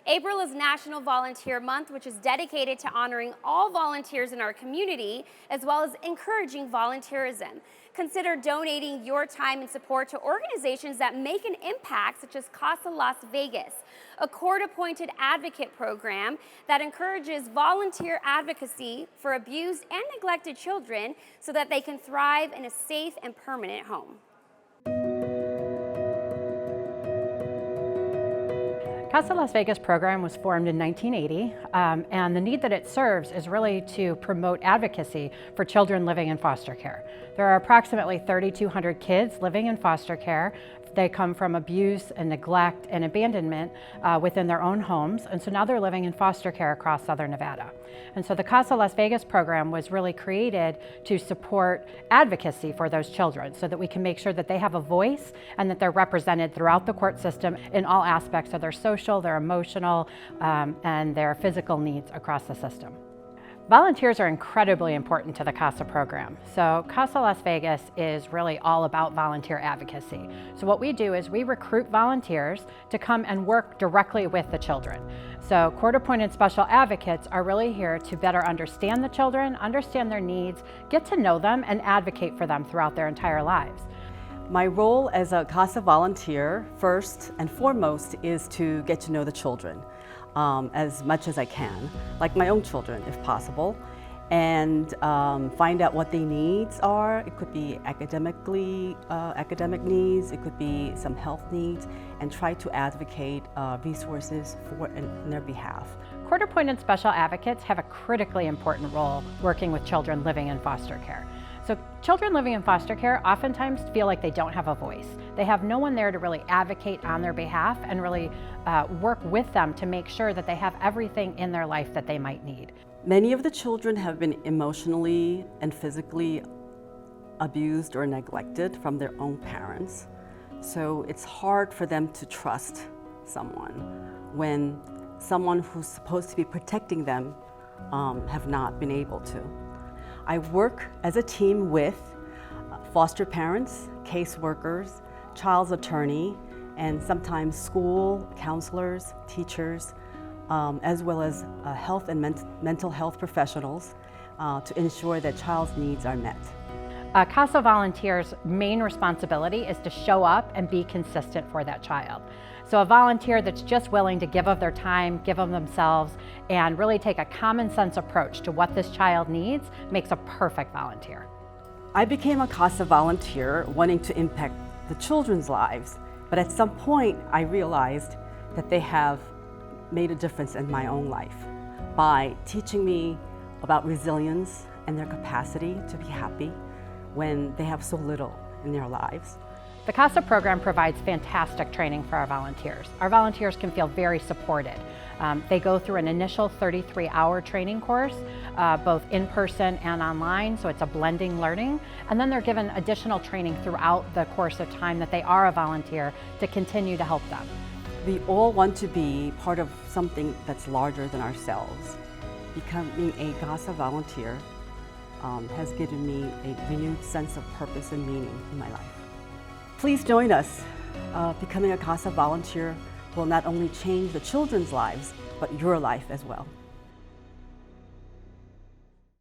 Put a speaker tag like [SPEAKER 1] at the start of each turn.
[SPEAKER 1] April is National Volunteer Month, which is dedicated to honoring all volunteers in our community, as well as encouraging volunteerism. Consider donating your time and support to organizations that make an impact, such as Casa Las Vegas, a court-appointed advocate program that encourages volunteer advocacy for abused and neglected children so that they can thrive in a safe and permanent home.
[SPEAKER 2] Casa Las Vegas program was formed in 1980, and the need that it serves is really to promote advocacy for children living in foster care. There are approximately 3,200 kids living in foster care. They come from abuse and neglect and abandonment within their own homes, and so now they're living in foster care across Southern Nevada. And so the Casa Las Vegas program was really created to support advocacy for those children so that we can make sure that they have a voice and that they're represented throughout the court system in all aspects of their social, their emotional, and their physical needs across the system. Volunteers are incredibly important to the CASA program. So Casa Las Vegas is really all about volunteer advocacy. So what we do is we recruit volunteers to come and work directly with the children. So court-appointed special advocates are really here to better understand the children, understand their needs, get to know them, and advocate for them throughout their entire lives.
[SPEAKER 3] My role as a CASA volunteer, first and foremost, is to get to know the children as much as I can, like my own children if possible, and find out what their needs are. It could be academic needs, it could be some health needs, and try to advocate resources in their behalf.
[SPEAKER 2] Court-appointed special advocates have a critically important role working with children living in foster care. So children living in foster care oftentimes feel like they don't have a voice. They have no one there to really advocate on their behalf and really work with them to make sure that they have everything in their life that they might need.
[SPEAKER 3] Many of the children have been emotionally and physically abused or neglected from their own parents. So it's hard for them to trust someone when someone who's supposed to be protecting them have not been able to. I work as a team with foster parents, caseworkers, child's attorney, and sometimes school counselors, teachers, as well as health and mental health professionals to ensure that child's needs are met.
[SPEAKER 2] CASA volunteers' main responsibility is to show up and be consistent for that child. So a volunteer that's just willing to give of their time, give of themselves, and really take a common sense approach to what this child needs makes a perfect volunteer.
[SPEAKER 3] I became a CASA volunteer wanting to impact the children's lives, but at some point I realized that they have made a difference in my own life by teaching me about resilience and their capacity to be happy when they have so little in their lives.
[SPEAKER 2] The CASA program provides fantastic training for our volunteers. Our volunteers can feel very supported. They go through an initial 33-hour training course, both in person and online, so it's a blending learning. And then they're given additional training throughout the course of time that they are a volunteer to continue to help them.
[SPEAKER 3] We all want to be part of something that's larger than ourselves. Becoming a CASA volunteer has given me a renewed sense of purpose and meaning in my life. Please join us. Becoming a CASA volunteer will not only change the children's lives, but your life as well.